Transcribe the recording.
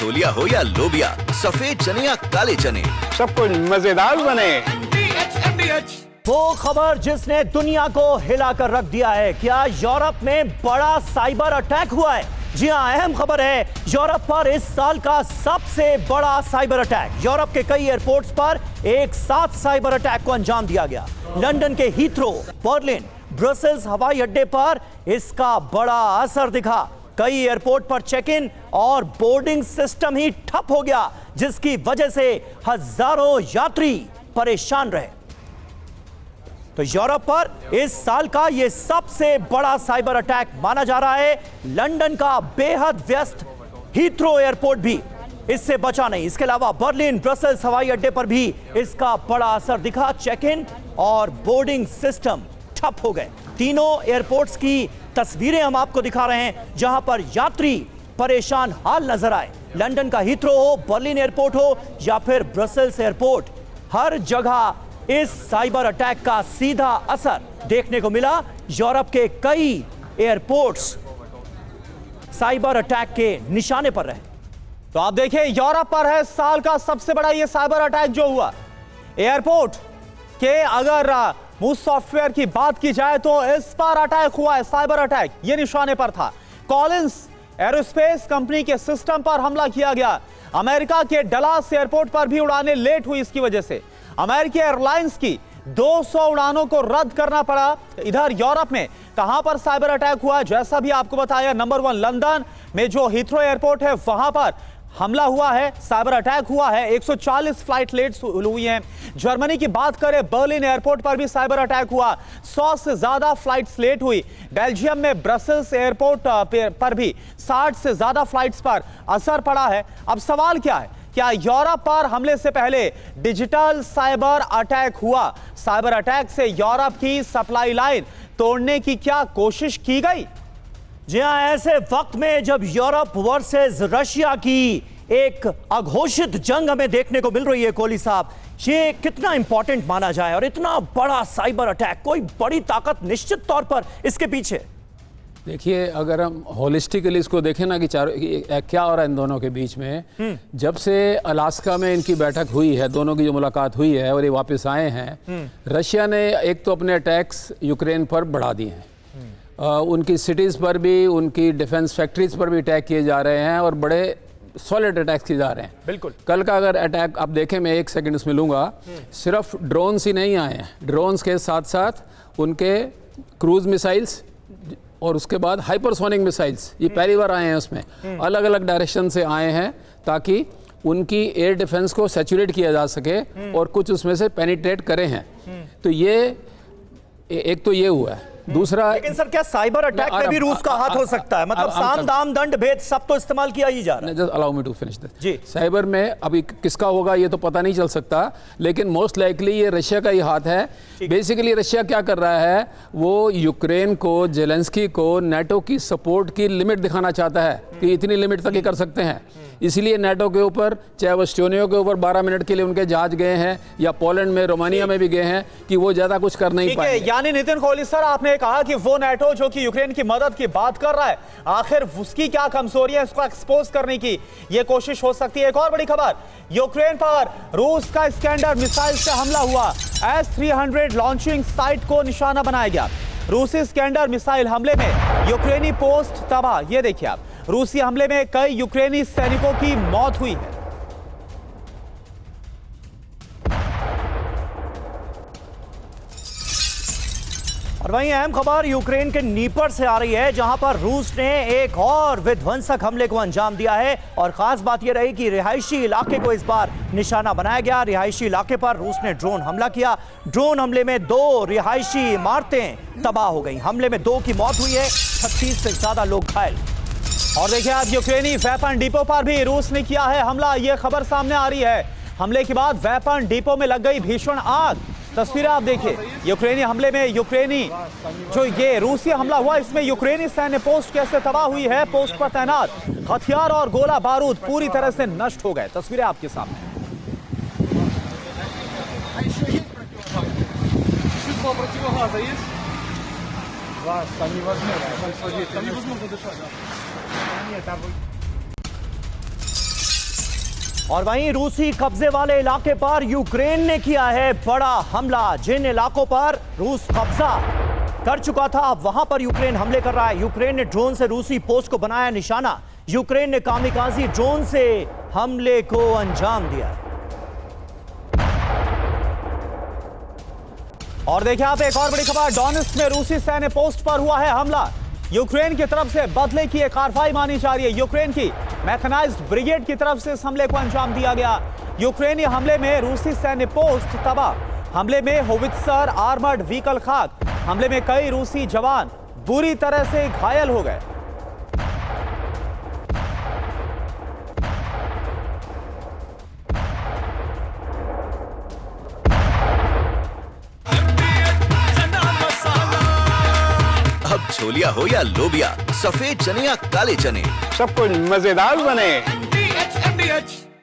छोलिया हो या लोबिया, सफेद चने या काले चने, सब कुछ मजेदार बने। वो खबर जिसने दुनिया को हिलाकर रख दिया है, क्या यूरोप में बड़ा साइबर अटैक हुआ है? जी हां, अहम खबर है, यूरोप पर इस साल का सबसे बड़ा साइबर अटैक। यूरोप के कई एयरपोर्ट्स पर एक साथ साइबर अटैक को अंजाम दिया गया। लंदन के हीथ्रो, बर्लिन, ब्रसेल्स हवाई अड्डे पर इसका बड़ा असर दिखा। कई एयरपोर्ट पर चेक इन और बोर्डिंग सिस्टम ही ठप हो गया, जिसकी वजह से हजारों यात्री परेशान रहे। तो यूरोप पर इस साल का यह सबसे बड़ा साइबर अटैक माना जा रहा है। लंदन का बेहद व्यस्त हीथ्रो एयरपोर्ट भी इससे बचा नहीं। इसके अलावा बर्लिन, ब्रसेल्स हवाई अड्डे पर भी इसका बड़ा असर दिखा। चेक इन और बोर्डिंग सिस्टम ठप हो गए। तीनों एयरपोर्ट्स की तस्वीरें हम आपको दिखा रहे हैं, जहां पर यात्री परेशान हाल नजर आए। लंदन का हीथ्रो हो, बर्लिन एयरपोर्ट हो या फिर ब्रसेल्स एयरपोर्ट, हर जगह इस साइबर अटैक का सीधा असर देखने को मिला। यूरोप के कई एयरपोर्ट्स साइबर अटैक के निशाने पर रहे। तो आप देखिए, यूरोप पर है साल का सबसे बड़ा ये साइबर अटैक जो हुआ। एयरपोर्ट के अगर उस सॉफ्टवेयर की बात की जाए तो इस पर अटैक हुआ है, साइबर अटैक ये निशाने पर था। कॉलिंस एरोस्पेस कंपनी के सिस्टम पर हमला किया गया। अमेरिका के डलास एयरपोर्ट पर भी उड़ानें लेट हुई। इसकी वजह से अमेरिकी एयरलाइंस की 200 उड़ानों को रद्द करना पड़ा। इधर यूरोप में कहां पर साइबर अटैक हुआ, जैसा भी आपको बताया, नंबर 1 लंदन में जो हीथ्रो एयरपोर्ट है वहां पर हमला हुआ है, साइबर अटैक हुआ है। 140 फ्लाइट लेट हुई हैं। जर्मनी की बात करें, बर्लिन एयरपोर्ट पर भी साइबर अटैक हुआ, 100 से ज्यादा फ्लाइट्स लेट हुई। बेल्जियम में ब्रसेल्स एयरपोर्ट पर भी 60 से ज्यादा फ्लाइट्स पर असर पड़ा है। अब सवाल क्या है, क्या यूरोप पर हमले से पहले डिजिटल साइबर अटैक हुआ? साइबर अटैक से यूरोप की सप्लाई लाइन तोड़ने की क्या कोशिश की गई? जी हां, ऐसे वक्त में जब यूरोप वर्सेस रशिया की एक अघोषित जंग हमें देखने को मिल रही है, कोहली साहब, ये कितना इंपॉर्टेंट माना जाए? और इतना बड़ा साइबर अटैक, कोई बड़ी ताकत निश्चित तौर पर इसके पीछे। देखिए, अगर हम होलिस्टिकली इसको देखें ना कि क्या हो रहा है इन दोनों के बीच में, जब से अलास्का में इनकी बैठक हुई है, दोनों की जो मुलाकात हुई है और ये वापस आए हैं, रशिया ने एक तो अपने अटैक्स यूक्रेन पर बढ़ा दिए हैं। उनकी सिटीज़ पर भी, उनकी डिफेंस फैक्ट्रीज पर भी अटैक किए जा रहे हैं और बड़े सॉलिड अटैक्स किए जा रहे हैं। बिल्कुल। कल का अगर अटैक आप देखें, मैं 1 सेकंड इसमें लूँगा, सिर्फ ड्रोन्स ही नहीं आए हैं, ड्रोन्स के साथ साथ उनके क्रूज मिसाइल्स और उसके बाद हाइपरसोनिक मिसाइल्स, ये पहली बार आए हैं। उसमें अलग अलग डायरेक्शन से आए हैं ताकि उनकी एयर डिफेंस को सैचुरेट किया जा सके और कुछ उसमें से पेनिट्रेट करे हैं। तो ये एक तो ये हुआ है। दूसरा, लेकिन सर, क्या साइबर अटैक में भी रूस का हाथ हो सकता है? मतलब साम दाम दंड भेद सब तो इस्तेमाल किया ही जा रहा है। Just allow me to finish this. जी, साइबर में अभी किसका होगा ये तो पता नहीं चल सकता, लेकिन मोस्ट लाइकली ये रशिया का ही हाथ है। बेसिकली रशिया क्या कर रहा है, वो यूक्रेन को, जेलेंस्की को नाटो की सपोर्ट की लिमिट दिखाना चाहता है कि इतनी लिमिट तक ही कर सकते हैं। इसलिए नाटो के ऊपर, चाहे वो स्टोनियो के ऊपर 12 मिनट के लिए उनके जहाज गए हैं या पोलैंड में, रोमानिया में भी गए हैं, कि वो ज्यादा कुछ कर नहीं पाएंगे। यानी नितिन कोहली सर, आपने कहा कि वो नाटो जो कि यूक्रेन की मदद की बात कर रहा है, आखिर उसकी क्या कमजोरी है, इसको एक्सपोज करने की ये कोशिश हो सकती है। एक और बड़ी खबर, यूक्रेन पर रूस का स्कैंडर मिसाइल से हमला हुआ। S-300 लॉन्चिंग साइट को निशाना बनाया गया। रूसी स्कैंडर मिसाइल हमले में यूक्रेनी पोस्ट तबाह। ये देखिए आप, रूसी हमले में कई यूक्रेनी सैनिकों की मौत हुई है। और वहीं अहम खबर यूक्रेन के नीपर से आ रही है, जहां पर रूस ने एक और विध्वंसक हमले को अंजाम दिया है। और खास बात यह रही कि रिहायशी इलाके को इस बार निशाना बनाया गया। रिहायशी इलाके पर रूस ने ड्रोन हमला किया। ड्रोन हमले में 2 रिहायशी इमारतें तबाह हो गई। हमले में 2 की मौत हुई है, 36 से ज्यादा लोग घायल। और देखिए, आज यूक्रेनी वेपन डिपो पर भी रूस ने किया है हमला। यह खबर सामने आ रही है। हमले के बाद वेपन डिपो में लग गई भीषण आग। तस्वीरें आप देखिए, यूक्रेनी हमले में यूक्रेनी जो ये रूसी हमला हुआ, इसमें यूक्रेनी सैन्य पोस्ट कैसे तबाह हुई है। पोस्ट पर तैनात हथियार और गोला बारूद पूरी तरह से नष्ट हो गए। तस्वीरें आपके सामने। और वहीं रूसी कब्जे वाले इलाके पर यूक्रेन ने किया है बड़ा हमला। जिन इलाकों पर रूस कब्जा कर चुका था, अब वहां पर यूक्रेन हमले कर रहा है। यूक्रेन ने ड्रोन से रूसी पोस्ट को बनाया निशाना। यूक्रेन ने कामिकाजी ड्रोन से हमले को अंजाम दिया। और देखिए आप एक और बड़ी खबर, डोनेट्स्क में रूसी सैन्य पोस्ट पर हुआ है हमला। यूक्रेन की तरफ से बदले की एक कार्रवाई मानी जा रही है। यूक्रेन की मैकेनाइज्ड ब्रिगेड की तरफ से इस हमले को अंजाम दिया गया। यूक्रेनी हमले में रूसी सैन्य पोस्ट तबाह। हमले में होवित्जर आर्मर्ड व्हीकल खाक। हमले में कई रूसी जवान बुरी तरह से घायल हो गए। अब छोलिया हो या लोबिया, सफेद चने या काले चने, सब कुछ मजेदार बने। MDH